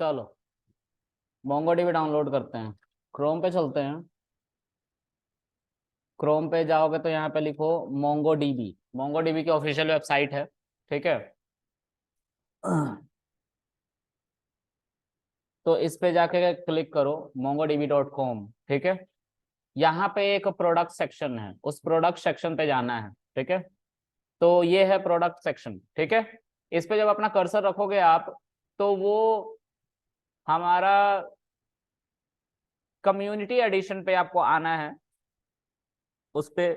चलो MongoDB download करते हैं। क्रोम पे चलते हैं। क्रोम पे जाओगे तो यहाँ पे लिखो मोंगोडीबी। मोंगोडीबी की ऑफिशियल वेबसाइट है। ठीक है। तो इस पे जाके क्लिक करो mongodb.com। ठीक है। यहाँ पे एक प्रोडक्ट सेक्शन है, उस प्रोडक्ट सेक्शन पे जाना है। ठीक है। तो ये है प्रोडक्ट सेक्शन। ठीक है। इस पे जब अपना कर्सर रखोगे आप, तो वो हमारा कम्युनिटी एडिशन पे आपको आना है, उस पे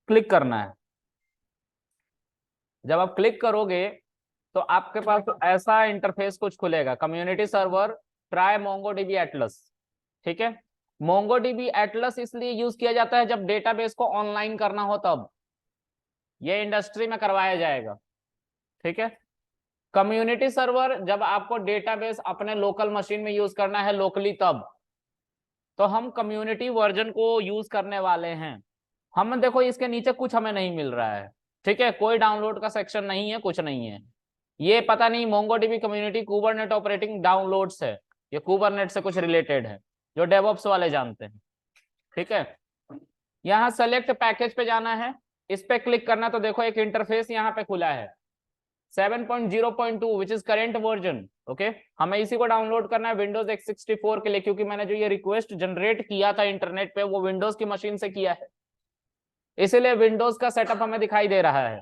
क्लिक करना है। जब आप क्लिक करोगे तो आपके पास ऐसा इंटरफेस कुछ खुलेगा, community server try MongoDB Atlas. ठीक है। मोंगोडीबी एटलस इसलिए यूज किया जाता है जब डेटाबेस को ऑनलाइन करना हो, तब ये इंडस्ट्री में करवाया जाएगा। ठीक है। कम्युनिटी सर्वर जब आपको डेटाबेस अपने लोकल मशीन में यूज करना है लोकली, तब तो हम कम्युनिटी वर्जन को यूज करने वाले हैं। हम देखो इसके नीचे कुछ हमें नहीं मिल रहा है। ठीक है। कोई डाउनलोड का सेक्शन नहीं है, कुछ नहीं है। ये पता नहीं मोंगोडीबी कम्युनिटी कुबरनेट ऑपरेटिंग डाउनलोड्स है, ये कुबरनेट से कुछ रिलेटेड है, जो डेवऑप्स वाले जानते हैं। ठीक है। यहाँ सेलेक्ट पैकेज पे जाना है, इस पे क्लिक करना। तो देखो एक इंटरफेस यहाँ पे खुला है 7.0.2 which is current version. Okay. हमें इसी को डाउनलोड करना है विंडोज x64 के लिए, क्योंकि मैंने जो ये रिक्वेस्ट जनरेट किया था इंटरनेट पे वो विंडोज की मशीन से किया है, इसीलिए विंडोज का सेटअप हमें दिखाई दे रहा है।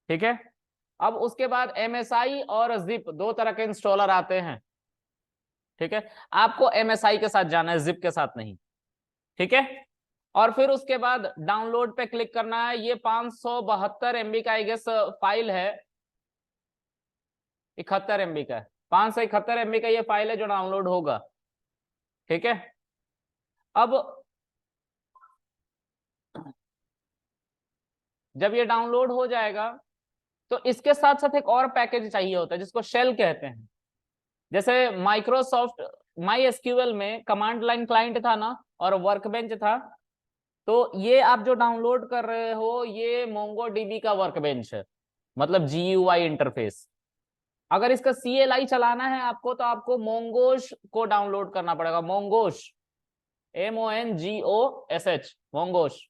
ठीक है। अब उसके बाद MSI और जिप दो तरह के इंस्टॉलर आते हैं। ठीक है। आपको MSI के साथ जाना है, जिप के साथ नहीं। ठीक है। और फिर उसके बाद डाउनलोड पे क्लिक करना है। ये 572 MB का आई गेस फाइल है, 71 MB का है, 571 MB का ये फाइल है जो डाउनलोड होगा। ठीक है। अब जब ये डाउनलोड हो जाएगा तो इसके साथ साथ एक और पैकेज चाहिए होता है जिसको शेल कहते हैं। जैसे माइक्रोसॉफ्ट माई एसक्यूएल में कमांड लाइन क्लाइंट था ना, और वर्कबेंच था, तो ये आप जो डाउनलोड कर रहे हो ये मोंगोडीबी का वर्कबेंच है, मतलब GUI इंटरफेस। अगर इसका CLI चलाना है आपको, तो आपको मोंगोश को डाउनलोड करना पड़ेगा। मोंगोश, MONGOSH, मोंगोश।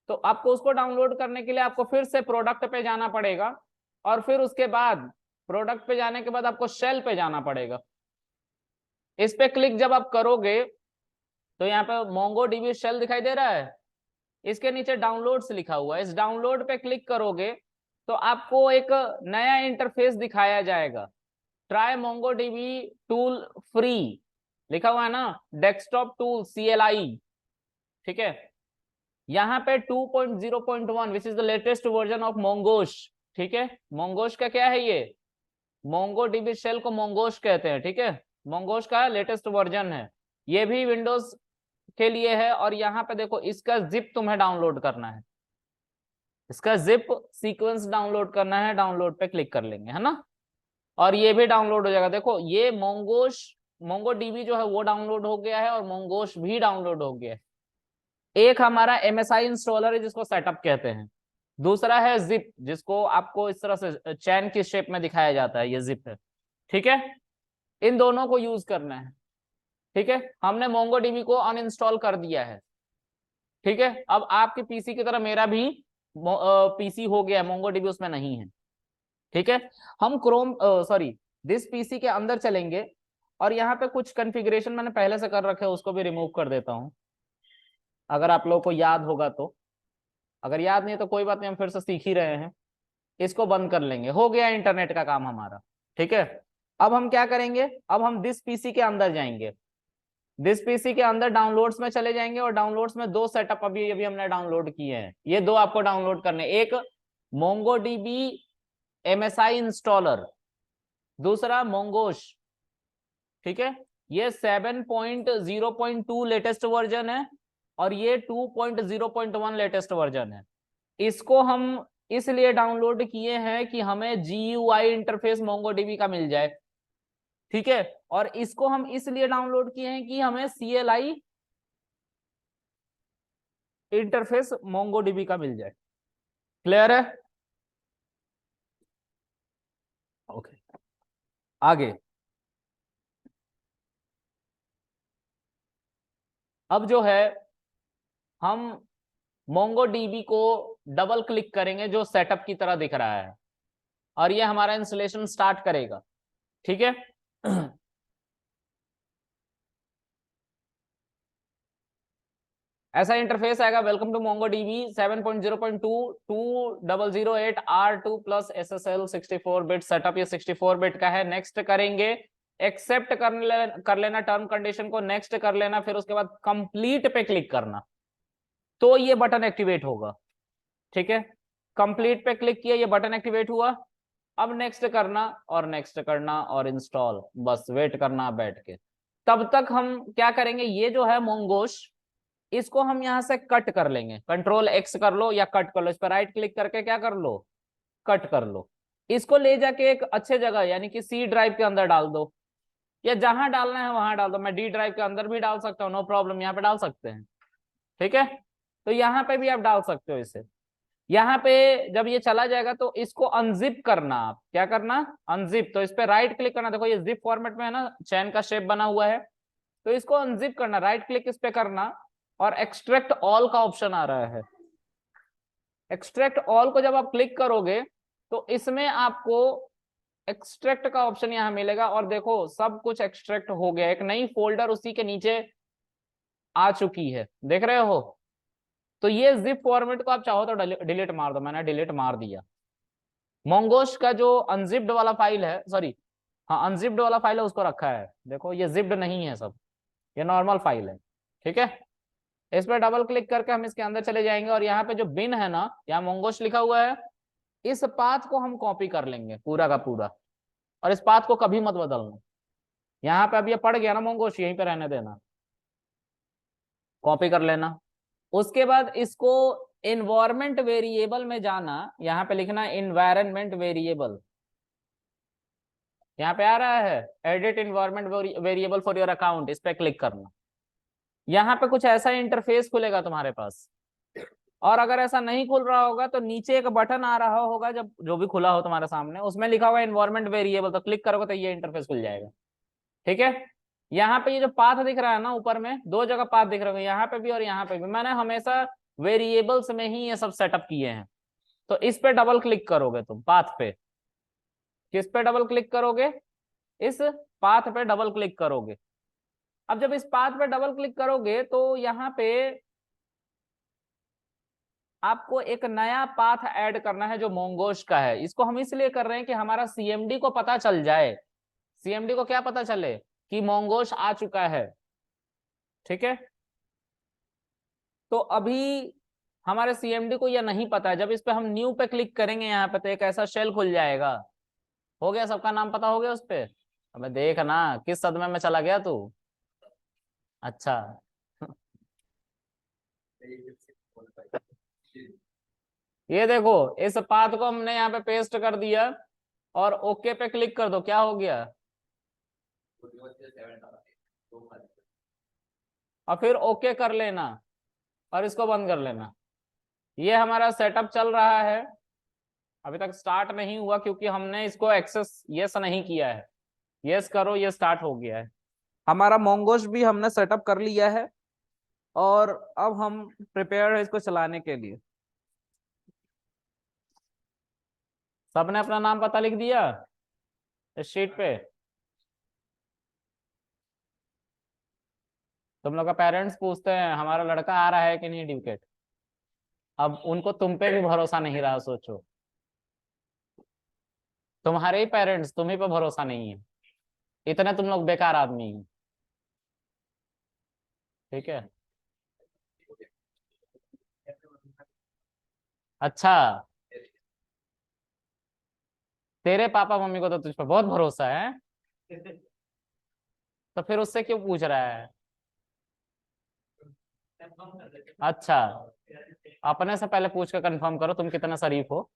तो आपको उसको डाउनलोड करने के लिए आपको फिर से प्रोडक्ट पे जाना पड़ेगा, और फिर उसके बाद प्रोडक्ट पे जाने के बाद आपको शेल पे जाना पड़ेगा। इस पे क्लिक जब आप करोगे तो यहाँ पे मोंगोडीबी शेल दिखाई दे रहा है, इसके नीचे डाउनलोड्स लिखा हुआ है। इस डाउनलोड पे क्लिक करोगे तो आपको एक नया इंटरफेस दिखाया जाएगा, ट्राई मोंगोडीबी टूल फ्री लिखा हुआ है ना, डेस्कटॉप टूल CLI। ठीक है। यहाँ पे 2.0.1 which is the latest version of Mongoose. ठीक है। मोंगोश का क्या है ये, मोंगोडीबी शेल को मोंगोश कहते हैं। ठीक है। मोंगोश का लेटेस्ट वर्जन है, ये भी विंडोज के लिए है। और यहाँ पे देखो इसका जिप तुम्हें डाउनलोड करना है, इसका जिप सीक्वेंस डाउनलोड करना है। डाउनलोड पे क्लिक कर लेंगे, है ना, और ये भी डाउनलोड हो जाएगा। देखो ये मोंगोडीबी जो है वो डाउनलोड हो गया है, और मोंगोश भी डाउनलोड हो गया है। एक हमारा MSI इंस्टॉलर है जिसको सेटअप कहते हैं, दूसरा है जिप जिसको आपको इस तरह से चैन की शेप में दिखाया जाता है, ये जिप है। ठीक है। इन दोनों को यूज करना है। ठीक है। हमने मोंगोडीबी को अनइंस्टॉल कर दिया है। ठीक है। अब आपके पीसी की तरह मेरा भी पीसी हो गया है, मोंगोडीबी उसमें नहीं है। ठीक है। हम क्रोम सॉरी दिस पीसी के अंदर चलेंगे, और यहाँ पे कुछ कॉन्फ़िगरेशन मैंने पहले से कर रखे हैं, उसको भी रिमूव कर देता हूँ, अगर आप लोगों को याद होगा तो। अगर याद नहीं है तो कोई बात नहीं, हम फिर से सीख ही रहे हैं। इसको बंद कर लेंगे, हो गया इंटरनेट का काम हमारा। ठीक है। अब हम क्या करेंगे, अब हम दिस पीसी के अंदर जाएंगे। दिस पीसी के अंदर डाउनलोड्स में चले जाएंगे, और डाउनलोड्स में दो सेटअप अभी अभी हमने डाउनलोड किए हैं, ये दो आपको डाउनलोड करने, एक मोंगोडीबी MSI इंस्टॉलर, दूसरा मोंगोश। ठीक है। ये 7.0.2 लेटेस्ट वर्जन है, और ये 2.0.1 लेटेस्ट वर्जन है। इसको हम इसलिए डाउनलोड किए हैं कि हमें GUI इंटरफेस मोंगोडीबी का मिल जाए। ठीक है। और इसको हम इसलिए डाउनलोड किए हैं कि हमें CLI इंटरफेस मोंगोडीबी का मिल जाए। क्लियर है? ओके। आगे अब जो है हम मोंगो डीबी को डबल क्लिक करेंगे जो सेटअप की तरह दिख रहा है, और ये हमारा इंस्टॉलेशन स्टार्ट करेगा। ठीक है। ऐसा इंटरफेस आएगा, welcome to MongoDB 7.0.2 2008 R2 plus SSL 64 bit setup. ये 64 बिट का है। नेक्स्ट करेंगे, एक्सेप्ट कर लेना टर्म कंडीशन को, नेक्स्ट कर लेना, फिर उसके बाद कंप्लीट पे क्लिक करना, तो ये बटन एक्टिवेट होगा। ठीक है, कंप्लीट पे क्लिक किया, ये बटन एक्टिवेट हुआ। अब नेक्स्ट करना और नेक्स्ट करना और इंस्टॉल, बस वेट करना बैठ के। तब तक हम क्या करेंगे, ये जो है मोंगोश, इसको हम यहां से कट कर लेंगे। कंट्रोल एक्स कर लो या कट कर लो, इस पर राइट क्लिक करके क्या कर लो, कट कर लो। इसको ले जाके एक अच्छे जगह यानी कि सी ड्राइव के अंदर डाल दो, या जहां डालना है वहां डाल दो। मैं डी ड्राइव के अंदर भी डाल सकता हूँ, नो प्रॉब्लम, यहाँ पे डाल सकते हैं। ठीक है, तो यहाँ पे भी आप डाल सकते हो इसे। यहाँ पे जब ये चला जाएगा तो इसको अनजिप करना। आप क्या करना, अनजिप, तो इस पे राइट क्लिक करना। देखो ये जिप फॉर्मेट में है ना, चैन का शेप बना हुआ है, तो इसको अनजिप करना, राइट क्लिक इस पे करना, और एक्सट्रैक्ट ऑल का ऑप्शन आ रहा है। एक्सट्रैक्ट ऑल को जब आप क्लिक करोगे तो इसमें आपको एक्सट्रैक्ट का ऑप्शन यहां मिलेगा, और देखो सब कुछ एक्सट्रैक्ट हो गया, एक नई फोल्डर उसी के नीचे आ चुकी है, देख रहे हो। तो ये जिप फॉर्मेट को आप चाहो तो डिलीट मार दो, मैंने डिलीट मार दिया। मोंगोश का जो अनजिप्ड वाला फाइल है, सॉरी, हाँ अनजिप्ड वाला फाइल है, उसको रखा है। देखो ये जिप्ड नहीं है सब, ये नॉर्मल फाइल है। ठीक है, इस पर डबल क्लिक करके हम इसके अंदर चले जाएंगे, और यहाँ पे जो बिन है ना, यहाँ मोंगोश लिखा हुआ है, इस पाथ को हम कॉपी कर लेंगे पूरा का पूरा, और इस पाथ को कभी मत बदलना। यहाँ पे अब ये पड़ गया ना मोंगोश, यहीं पे रहने देना, कॉपी कर लेना। उसके बाद इसको इन्वायरमेंट वेरिएबल में जाना, यहाँ पे लिखना इन्वायरमेंट वेरिएबल, यहाँ पे आ रहा है edit environment variable for your account, इस पे क्लिक करना। यहाँ पे कुछ ऐसा इंटरफेस खुलेगा तुम्हारे पास, और अगर ऐसा नहीं खुल रहा होगा तो नीचे एक बटन आ रहा होगा, जब जो भी खुला हो तुम्हारे सामने, उसमें लिखा हुआ एनवायरमेंट वेरिएबल, तो क्लिक करोगे तो ये इंटरफेस खुल जाएगा। ठीक है, यहाँ पे ये जो पाथ दिख रहा है ना, ऊपर में दो जगह पाथ दिख रहे हो, यहाँ पे भी और यहाँ पे भी, मैंने हमेशा वेरिएबल्स में ही ये सब सेटअप किए हैं। तो इस पे डबल क्लिक करोगे तुम, पाथ पे, किस पे डबल क्लिक करोगे, इस पाथ पे डबल क्लिक करोगे। अब जब इस पाथ पे डबल क्लिक करोगे तो यहाँ पे आपको एक नया पाथ ऐड करना है जो मोंगोश का है। इसको हम इसलिए कर रहे हैं कि हमारा सीएमडी को पता चल जाए। सीएमडी को क्या पता चले, कि मोंगोश आ चुका है। ठीक है, तो अभी हमारे सीएमडी को यह नहीं पता है। जब इस पे हम न्यू पे क्लिक करेंगे यहाँ पे, तो एक ऐसा शेल खुल जाएगा। हो गया, सबका नाम पता हो गया उस पे। अबे देख ना, किस सदमे में चला गया तू। अच्छा। ये देखो, इस पाथ को हमने यहाँ पे पेस्ट कर दिया, और ओके पे क्लिक कर दो, क्या हो गया, और फिर ओके कर लेना, और इसको बंद कर लेना। ये हमारा सेटअप चल रहा है, अभी तक स्टार्ट नहीं हुआ क्योंकि हमने इसको एक्सेस यस नहीं किया है। यस करो, ये स्टार्ट हो गया है। हमारा मोंगोश भी हमने सेटअप कर लिया है, और अब हम प्रिपेयर है इसको चलाने के लिए। सबने अपना नाम पता लिख दिया इस शीट पे। तुम लोग का पेरेंट्स पूछते हैं हमारा लड़का आ रहा है कि नहीं ड्यूकेट। अब उनको तुम पे भी भरोसा नहीं रहा, सोचो, तुम्हारे ही पेरेंट्स, तुम्ही पे भरोसा नहीं है, इतने तुम लोग बेकार आदमी हैं। ठीक है, अच्छा, तेरे पापा मम्मी को तो तुझ पर बहुत भरोसा है, तो फिर उससे क्यों पूछ रहा है। अच्छा, अपने से पहले पूछ कर कंफर्म करो तुम कितना शरीफ हो।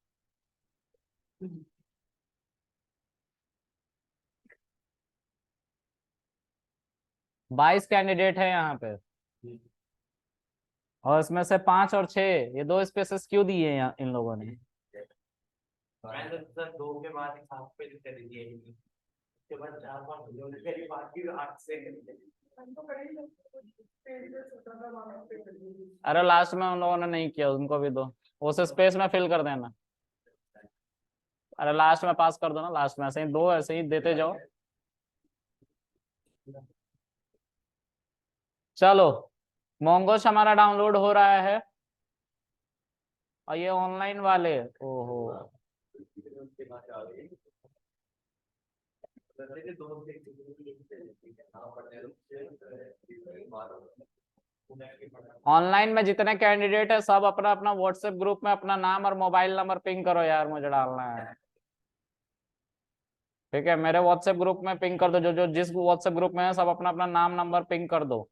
22 कैंडिडेट है यहाँ पे, और इसमें से 5 और 6, ये 2 स्पेसेस क्यों दिए हैं इन लोगों ने। सर दो के बाद एक साथ पे चली गई, उसके बाद चार पांच बाकी 8 से अरे लास्ट में उन लोगों ने नहीं किया, उनको भी दो, उस स्पेस में फिल कर देना। अरे लास्ट में पास कर दो ना, लास्ट में ऐसे ही दो, ऐसे ही देते जाओ। चलो, मोंगोश हमारा डाउनलोड हो रहा है, और ये ऑनलाइन वाले, ओहो। ऑनलाइन में जितने कैंडिडेट है सब अपना अपना व्हाट्सएप ग्रुप में अपना नाम और मोबाइल नंबर पिंग करो यार, मुझे डालना है। ठीक है, मेरे व्हाट्सएप ग्रुप में पिंग कर दो, जो जो जिस व्हाट्सएप ग्रुप में है सब अपना अपना नाम नंबर पिंग कर दो,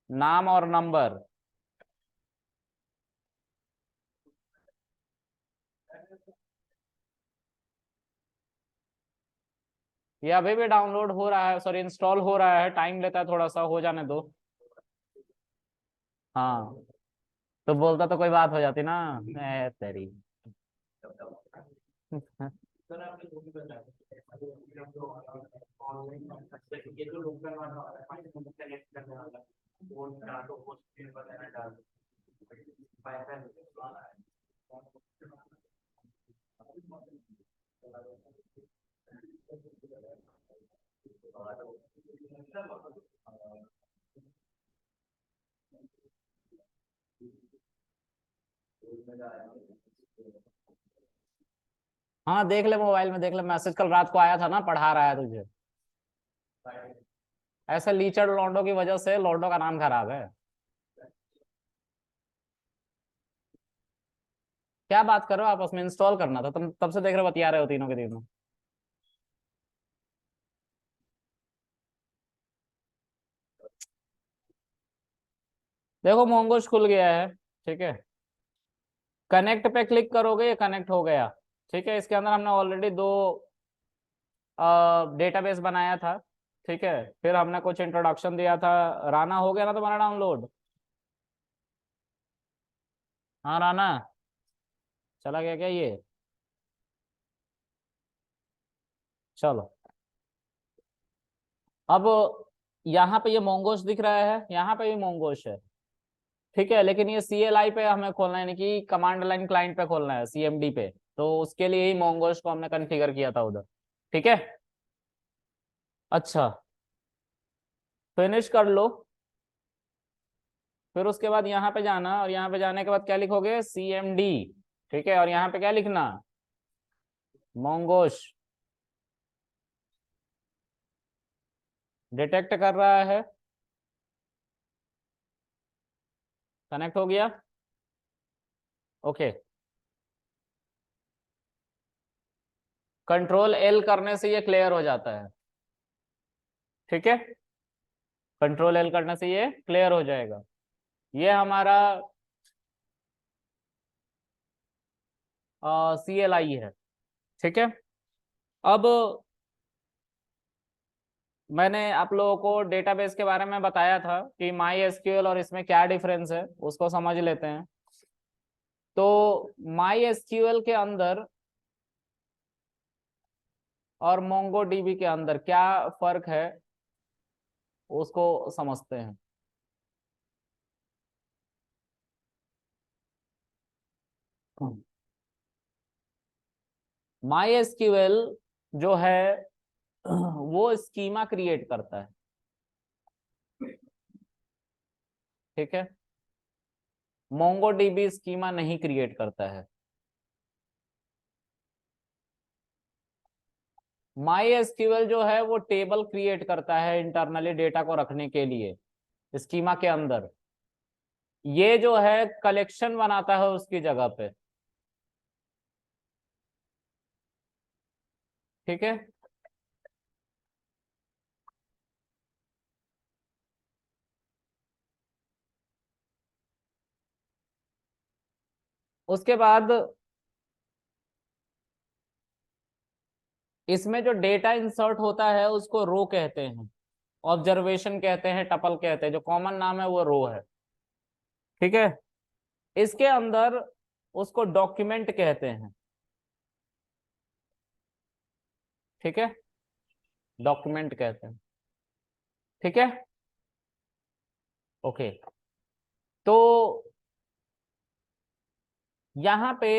नाम और नंबर। ये अभी भी डाउनलोड हो रहा है, सॉरी इंस्टॉल हो रहा है, टाइम लेता है थोड़ा सा, हो जाने दो। हाँ, तो बोलता तो कोई बात हो जाती ना, तेरी। हाँ देख ले, मोबाइल में देख ले, मैसेज कल रात को आया था ना, पढ़ा रहा है तुझे। ऐसे लीचड़ लौंडो की वजह से लौंडो का नाम खराब है। क्या बात करो, आपस में इंस्टॉल करना था, तुम तब से देख रहे हो, बतिया रहे हो तीनों के तीनों। देखो मोंगोश खुल गया है, ठीक है। कनेक्ट पे क्लिक करोगे, ये कनेक्ट हो गया। ठीक है, इसके अंदर हमने ऑलरेडी दो डेटाबेस बनाया था। ठीक है, फिर हमने कुछ इंट्रोडक्शन दिया था। राना हो गया ना तुम्हारा डाउनलोड? हाँ राना, चला गया क्या ये? चलो, अब यहाँ पे ये मोंगोश दिख रहा है, यहाँ पे भी मोंगोश है। ठीक है, लेकिन ये CLI पे हमें खोलना है, यानी कि कमांड लाइन क्लाइंट पे खोलना है, CMD पे। तो उसके लिए ही मोंगोश को हमने कॉन्फ़िगर किया था उधर। ठीक है, अच्छा, फिनिश कर लो। फिर उसके बाद यहाँ पे जाना, और यहाँ पे जाने के बाद क्या लिखोगे? CMD। ठीक है, और यहाँ पे क्या लिखना? मोंगोश। डिटेक्ट कर रहा है, कनेक्ट हो गया। ओके, Ctrl L करने से ये क्लियर हो जाता है। ठीक है, Ctrl L करने से ये क्लियर हो जाएगा। ये हमारा CLI है। ठीक है, अब मैंने आप लोगों को डेटाबेस के बारे में बताया था कि MySQL और इसमें क्या डिफरेंस है, उसको समझ लेते हैं। तो MySQL के अंदर और MongoDB के अंदर क्या फर्क है, उसको समझते हैं। MySQL जो है वो स्कीमा क्रिएट करता है। ठीक है, MongoDB स्कीमा नहीं क्रिएट करता है। MySQL जो है वो टेबल क्रिएट करता है इंटरनली डेटा को रखने के लिए स्कीमा के अंदर। ये जो है कलेक्शन बनाता है उसकी जगह पे। ठीक है, उसके बाद इसमें जो डेटा इंसर्ट होता है उसको रो कहते हैं, ऑब्जर्वेशन कहते हैं, टपल कहते हैं, जो कॉमन नाम है वो रो है। ठीक है, इसके अंदर उसको डॉक्यूमेंट कहते हैं। ठीक है, डॉक्यूमेंट कहते हैं। ठीक है, ओके, तो यहां पे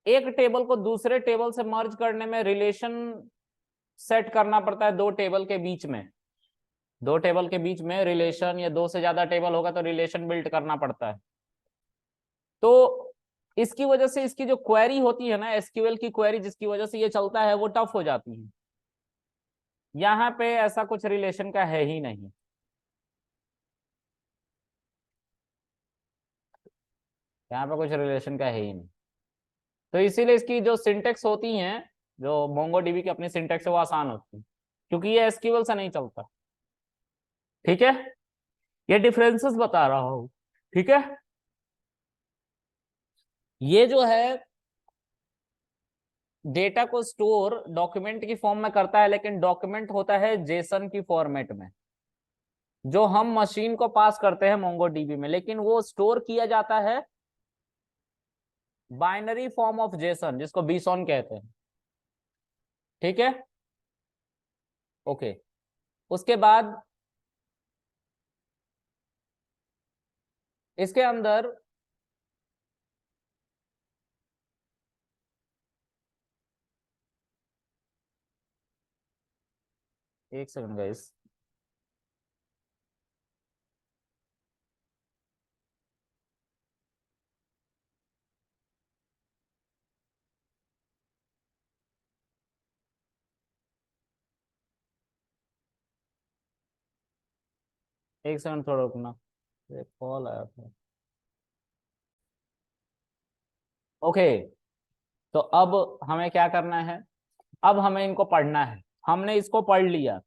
एक टेबल को दूसरे टेबल से मर्ज करने में रिलेशन सेट करना पड़ता है दो टेबल के बीच में। दो टेबल के बीच में रिलेशन, या दो से ज्यादा टेबल होगा तो रिलेशन बिल्ड करना पड़ता है। तो इसकी वजह से इसकी जो क्वेरी होती है ना, एसक्यूएल की क्वेरी जिसकी वजह से ये चलता है, वो टफ हो जाती है। यहाँ पे ऐसा कुछ रिलेशन का है ही नहीं। यहाँ पे कुछ रिलेशन का है ही नहीं, तो इसीलिए इसकी जो सिंटेक्स होती हैं, जो मोंगोडीबी की अपनी सिंटेक्स है, वो आसान होती है, क्योंकि ये एसक्यूएल से नहीं चलता। ठीक है, ये डिफरेंसेस बता रहा हूं। ठीक है, ये जो है डेटा को स्टोर डॉक्यूमेंट की फॉर्म में करता है, लेकिन डॉक्यूमेंट होता है जेसन की फॉर्मेट में, जो हम मशीन को पास करते हैं मोंगोडीबी में, लेकिन वो स्टोर किया जाता है बाइनरी फॉर्म ऑफ जेसन, जिसको बीसॉन कहते हैं। ठीक है, ओके। उसके बाद इसके अंदर एक सेकंड गाइस, एक सेकंड थोड़ा रुकना, एक कॉल आया था। ओके, तो अब हमें क्या करना है, अब हमें इनको पढ़ना है। हमने इसको पढ़ लिया,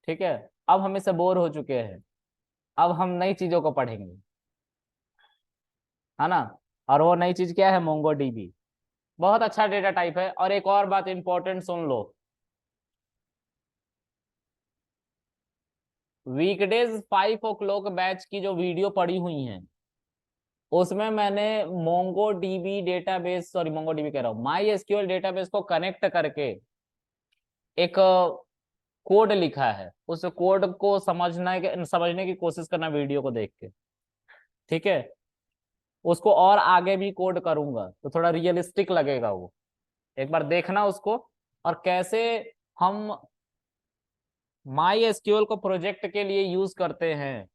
ठीक है, अब हम इससे बोर हो चुके हैं, अब हम नई चीजों को पढ़ेंगे, है ना। और वो नई चीज क्या है, मोंगोडीबी। बहुत अच्छा डेटा टाइप है। और एक और बात इंपॉर्टेंट सुन लो, वीकडेज 5 o'clock बैच की जो वीडियो पड़ी हुई है, उसमें मैंने मोंगोडीबी डेटाबेस, सॉरी मोंगोडीबी कह रहा हूँ, माई एसक्यूएल डेटाबेस को कनेक्ट करके एक कोड लिखा है। उस कोड को समझने की कोशिश करना वीडियो को देख के, ठीक है। उसको और आगे भी कोड करूंगा तो थोड़ा रियलिस्टिक लगेगा वो, एक बार देखना उसको। और कैसे हम माई एसक्यूएल को प्रोजेक्ट के लिए यूज करते हैं,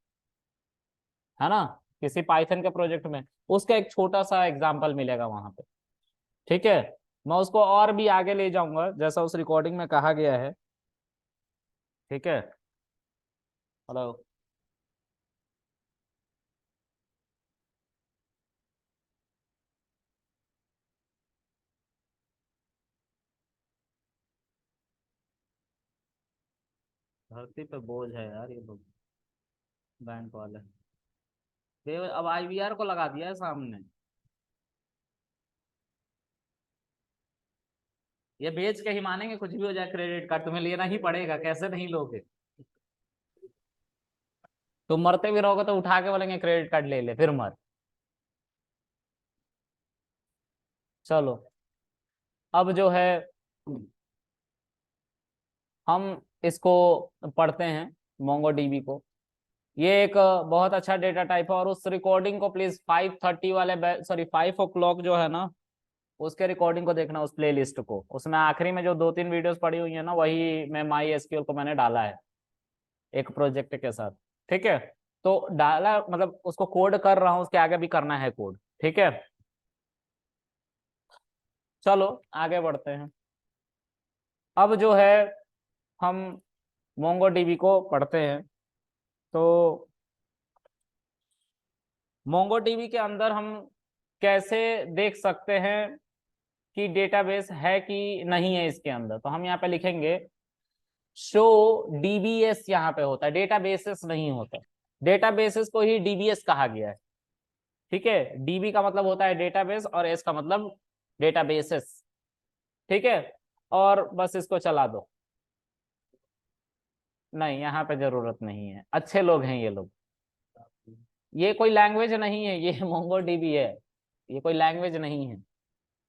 है ना, किसी पाइथन के प्रोजेक्ट में, उसका एक छोटा सा एग्जांपल मिलेगा वहां पे। ठीक है, मैं उसको और भी आगे ले जाऊंगा जैसा उस रिकॉर्डिंग में कहा गया है। ठीक है, हेलो। धरती पे बोझ है यार ये लोग, बैंक वाले। अब आईवीआर को लगा दिया है सामने, ये बेच के ही मानेंगे, कुछ भी हो जाए क्रेडिट कार्ड तुम्हें लेना ही पड़ेगा, कैसे नहीं लोगे। तुम मरते भी रहोगे तो उठा के बोलेंगे क्रेडिट कार्ड ले ले, फिर मर। चलो, अब जो है हम इसको पढ़ते हैं, मोंगोडीबी को। ये एक बहुत अच्छा डेटा टाइप है। और उस रिकॉर्डिंग को प्लीज 5:30 वाले, सॉरी 5 o'clock जो है ना, उसके रिकॉर्डिंग को देखना, उस प्लेलिस्ट को। उसमें आखिरी में जो 2-3 वीडियोस पड़ी हुई है ना, वही मैं माई एसक्यूएल को मैंने डाला है एक प्रोजेक्ट के साथ। ठीक है, तो डाला मतलब उसको कोड कर रहा हूँ, उसके आगे भी करना है कोड। ठीक है, चलो आगे बढ़ते हैं। अब जो है हम मोंगोडीबी को पढ़ते हैं। तो मोंगोडीबी के अंदर हम कैसे देख सकते हैं कि डेटाबेस है कि नहीं है इसके अंदर, तो हम यहाँ पे लिखेंगे शो डीबीएस। यहाँ पे होता है, डेटाबेसेस नहीं होता। डेटाबेसेस को ही डीबीएस कहा गया है। ठीक है, डीबी का मतलब होता है डेटाबेस, और एस का मतलब डेटाबेसेस। ठीक है, और बस इसको चला दो। नहीं, यहाँ पे जरूरत नहीं है, अच्छे लोग हैं ये लोग। ये कोई लैंग्वेज नहीं है, ये मोंगोडीबी है, ये कोई लैंग्वेज नहीं है।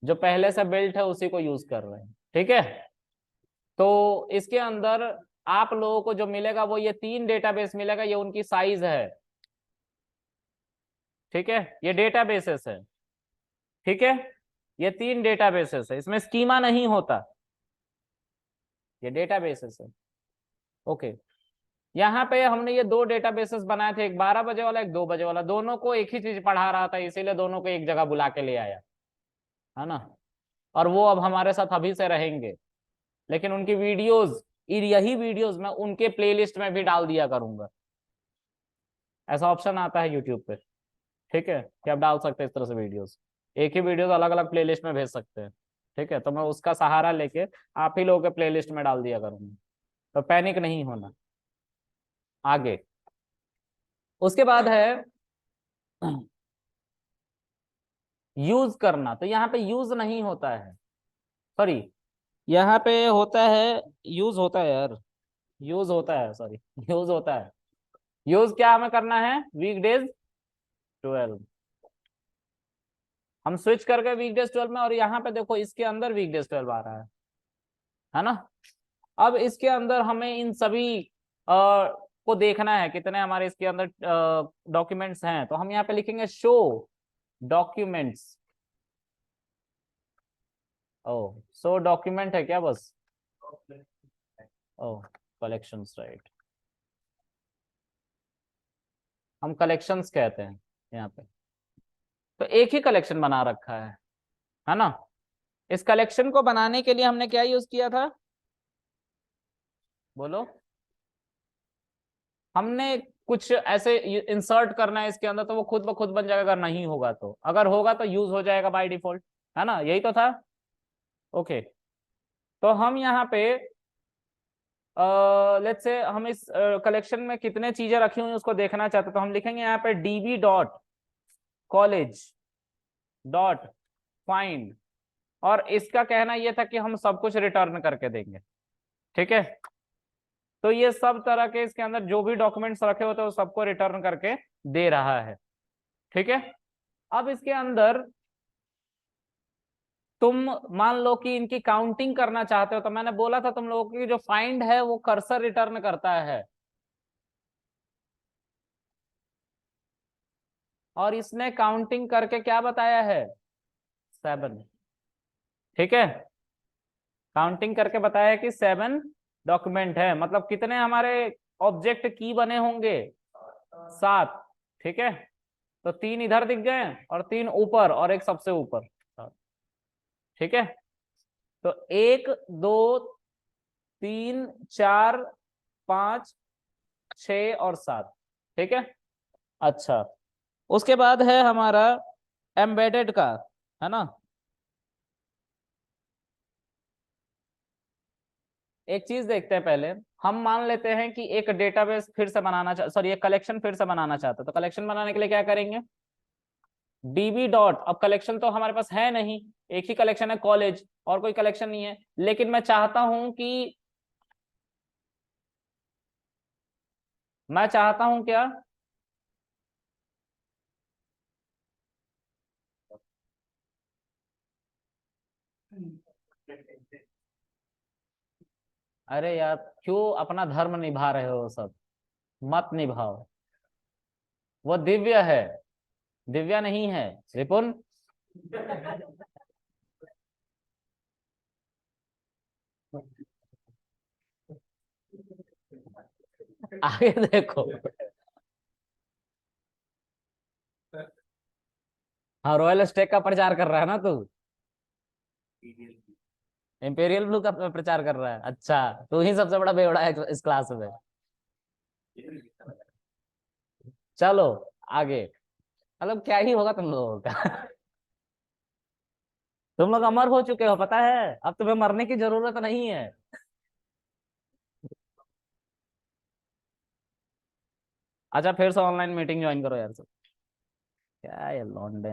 जो पहले से बिल्ट है उसी को यूज कर रहे हैं। ठीक है, तो इसके अंदर आप लोगों को जो मिलेगा वो ये 3 डेटाबेस मिलेगा, ये उनकी साइज है। ठीक है, ये डेटाबेसेस है। ठीक है, ये 3 डेटाबेसेस है, इसमें स्कीमा नहीं होता, ये डेटाबेसेस है। ओके, यहाँ पे हमने ये 2 डेटाबेसेस बनाए थे, एक 12 बजे वाला, एक 2 बजे वाला, दोनों को एक ही चीज पढ़ा रहा था, इसीलिए दोनों को एक जगह बुला के ले आया, है ना। और वो अब हमारे साथ अभी से रहेंगे, लेकिन उनकी वीडियोस, यही वीडियोस मैं उनके प्लेलिस्ट में भी डाल दिया करूंगा। ऐसा ऑप्शन आता है यूट्यूब पे, ठीक है, कि आप डाल सकते हैं इस तरह से वीडियोस, एक ही वीडियोस अलग अलग प्लेलिस्ट में भेज सकते हैं। ठीक है, तो मैं उसका सहारा लेके आप ही लोगों के प्लेलिस्ट में डाल दिया करूंगा, तो पैनिक नहीं होना। आगे उसके बाद है यूज करना, तो यहाँ पे यूज नहीं होता है, सॉरी, यहाँ पे होता है, यूज होता है यार, यूज होता है, सॉरी, यूज होता है। यूज क्या हमें करना है, वीकडेज 12, हम स्विच कर गए वीकडेज 12 में, और यहाँ पे देखो इसके अंदर वीकडेज 12 आ रहा है ना। अब इसके अंदर हमें इन सभी को देखना है, कितने हमारे इसके अंदर डॉक्यूमेंट्स हैं, तो हम यहाँ पे लिखेंगे शो डॉक्यूमेंट्स। ओ, सो डॉक्यूमेंट है क्या बस, ओ कलेक्शंस, राइट, हम कलेक्शंस कहते हैं यहाँ पे, तो एक ही कलेक्शन बना रखा है ना। इस कलेक्शन को बनाने के लिए हमने क्या यूज किया था, बोलो, हमने कुछ ऐसे इंसर्ट करना है इसके अंदर, तो वो खुद ब खुद बन जाएगा, अगर नहीं होगा तो, अगर होगा तो यूज हो जाएगा बाय डिफॉल्ट, है ना, यही तो था। ओके, तो हम यहाँ पे लेट्स से हम इस कलेक्शन में कितने चीजें रखी हुई उसको देखना चाहते, तो हम लिखेंगे यहाँ पे db dot college dot find, और इसका कहना यह था कि हम सब कुछ रिटर्न करके देंगे। ठीक है, तो ये सब तरह के इसके अंदर जो भी डॉक्यूमेंट्स रखे होते हैं वो सबको रिटर्न करके दे रहा है। ठीक है, अब इसके अंदर तुम मान लो कि इनकी काउंटिंग करना चाहते हो, तो मैंने बोला था तुम लोगों की जो फाइंड है वो कर्सर रिटर्न करता है, और इसने काउंटिंग करके क्या बताया है, 7। ठीक है, काउंटिंग करके बताया है कि 7 डॉक्यूमेंट है, मतलब कितने हमारे ऑब्जेक्ट की बने होंगे, 7। ठीक है, तो 3 इधर दिख गए और 3 ऊपर और एक सबसे ऊपर। ठीक है, तो 1 2 3 4 5 6 और 7। ठीक है, अच्छा, उसके बाद है हमारा एम्बेडेड का, है ना। एक चीज देखते हैं पहले, हम मान लेते हैं कि एक डेटाबेस फिर से बनाना सॉरी एक कलेक्शन फिर से बनाना चाहते हैं, तो कलेक्शन बनाने के लिए क्या करेंगे, डीबी डॉट, अब कलेक्शन तो हमारे पास है नहीं, एक ही कलेक्शन है कॉलेज, और कोई कलेक्शन नहीं है, लेकिन मैं चाहता हूं कि, मैं चाहता हूं क्या, अरे यार क्यों अपना धर्म निभा रहे हो सब, मत निभाओ, वो दिव्य है, दिव्या नहीं है, रिपुन। आगे देखो, हाँ रॉयल स्टेक का प्रचार कर रहा है ना तू, इंपेरियल ब्लू का प्रचार कर रहा है, अच्छा, तू ही सबसे बड़ा बेवड़ा है इस क्लास में। चलो आगे, मतलब क्या ही होगा तुम लोगों का। तुम लोग अमर हो चुके हो पता है, अब तुम्हें मरने की जरूरत नहीं है। अच्छा, फिर से ऑनलाइन मीटिंग ज्वाइन करो यार सब, क्या है लॉन्डे।